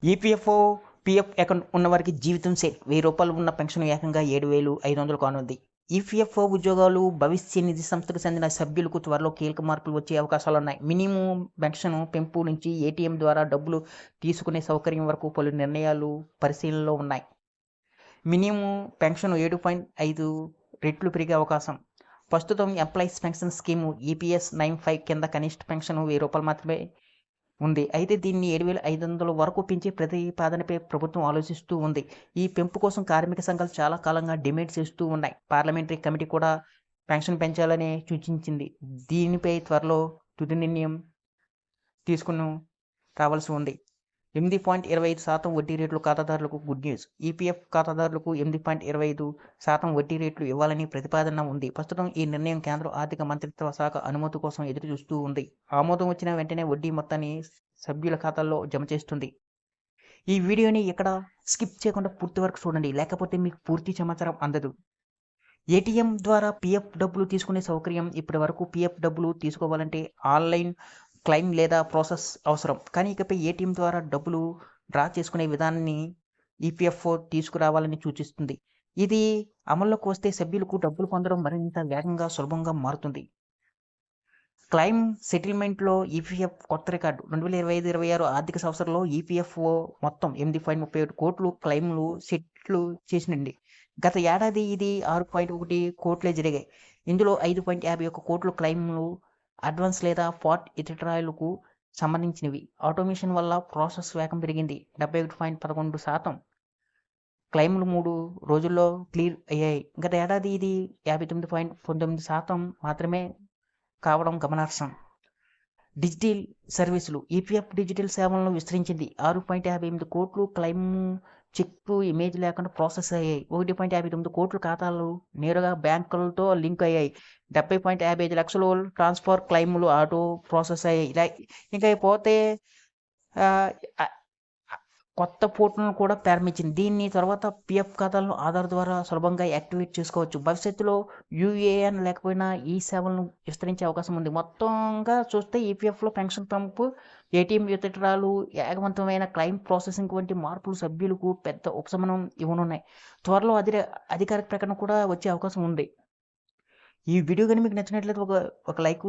EPFO, PF account ఉన్నవారికి జీవితం set. రూ. 1000 ఉన్న పెన్షన్ ఏకంగా 7,500 కానుంది. ఈపీఎఫ్ఓ ఉద్యోగాలు భవిష్య నిధి సంస్థకు చెందిన సభ్యులకు త్వరలో కీలక మార్పులు వచ్చే అవకాశాలున్నాయి. మినిమం పెన్షన్ పెంపు నుంచి ఏటీఎం ద్వారా డబ్బులు తీసుకునే సౌకర్యం వరకు పలు నిర్ణయాలు పరిశీలనలో ఉన్నాయి. మినిమం పెన్షన్ 7.5 రెట్లు పెరిగే అవకాశం. ప్రస్తుతం ఎంప్లాయీస్ పెన్షన్ స్కీము ఈపీఎస్ 95 కింద కనిష్ట పెన్షన్ రూ. 1000 మాత్రమే ఉంది. అయితే దీన్ని 7,500 వరకు పెంచే ప్రతిపాదనపై ప్రభుత్వం ఆలోచిస్తూ ఉంది. ఈ పెంపు కోసం కార్మిక సంఘాలు చాలా కాలంగా డిమాండ్ చేస్తూ ఉన్నాయి. పార్లమెంటరీ కమిటీ కూడా పెన్షన్ పెంచాలని సూచించింది. దీనిపై త్వరలో తుది నిర్ణయం తీసుకుని రావాల్సి ఉంది. 8.25% వడ్డీ రేట్లు ఖాతాదారులకు గుడ్ న్యూస్. ఈపీఎఫ్ ఖాతాదారులకు 8.25% వడ్డీ రేట్లు ఇవ్వాలని ప్రతిపాదన ఉంది. ప్రస్తుతం ఈ నిర్ణయం కేంద్ర ఆర్థిక మంత్రిత్వ శాఖ అనుమతి కోసం ఎదురుచూస్తూ ఉంది. ఆమోదం వచ్చిన వెంటనే వడ్డీ మొత్తాన్ని సభ్యుల ఖాతాల్లో జమ చేస్తుంది. ఈ వీడియోని ఇక్కడ స్కిప్ చేయకుండా పూర్తి వరకు చూడండి, లేకపోతే మీకు పూర్తి సమాచారం అందదు. ఏటీఎం ద్వారా పీఎఫ్ డబ్బులు తీసుకునే సౌకర్యం. ఇప్పటి వరకు పీఎఫ్ డబ్బులు తీసుకోవాలంటే ఆన్లైన్ క్లెయిమ్ లేదా ప్రాసెస్ అవసరం. కానీ ఇకపై ఏటీఎం ద్వారా డబ్బులు డ్రా చేసుకునే విధానాన్ని ఈపీఎఫ్ఓ తీసుకురావాలని సూచిస్తుంది. ఇది అమల్లోకి వస్తే సభ్యులకు డబ్బులు పొందడం మరింత వేగంగా, సులభంగా మారుతుంది. క్లెయిమ్ సెటిల్మెంట్లో ఈపీఎఫ్ కొత్త రికార్డు. 2025-26 ఆర్థిక సంవత్సరంలో ఈపీఎఫ్ఓ మొత్తం 8.37 కోట్లు క్లెయిమ్లు సెటిల్ చేసింది. గత ఏడాది ఇది 6.1 కోట్లే జరిగాయి. ఇందులో 5.51 కోట్లు క్లెయిమ్లు అడ్వాన్స్ లేదా పార్ట్ ఇతరాలకు సంబంధించినవి. ఆటోమేషన్ వల్ల ప్రాసెస్ వేగం పెరిగింది. 71.11% క్లెయిమ్లు 3 రోజుల్లో క్లియర్ అయ్యాయి. గత ఏడాది ఇది 59.19% మాత్రమే కావడం గమనార్హం. డిజిటల్ సర్వీసులు. ఈపీఎఫ్ డిజిటల్ సేవలను విస్తరించింది. 6.58 కోట్లు క్లెయిమ్ చెక్కు ఇమేజ్ లేకుండా ప్రాసెస్ అయ్యాయి. 1.59 కోట్ల ఖాతాలు నేరుగా బ్యాంకులతో లింక్ అయ్యాయి. 70.55 లక్షలు ట్రాన్స్ఫర్ క్లెయిమ్లు ఆటో ప్రాసెస్ అయ్యాయి. ఇలా ఇంకా పోతే కొత్త పోర్టల్ను కూడా ప్రారంభించింది. దీని తర్వాత పీఎఫ్ ఖాతాలను ఆధార్ ద్వారా సులభంగా యాక్టివేట్ చేసుకోవచ్చు. భవిష్యత్తులో యూఏఎన్ లేకపోయినా ఈ సేవలను విస్తరించే అవకాశం ఉంది. మొత్తంగా చూస్తే ఈపీఎఫ్లో పెన్షన్ పెంపు, ఏటీఎం విత్డ్రాలు, వేగవంతమైన క్లెయిమ్ ప్రాసెసింగ్ వంటి మార్పులు సభ్యులకు పెద్ద ఉపశమనం ఇవ్వనున్నాయి. త్వరలో అధికారిక ప్రకటన కూడా వచ్చే అవకాశం ఉంది. ఈ వీడియో కానీ మీకు నచ్చినట్లయితే ఒక లైక్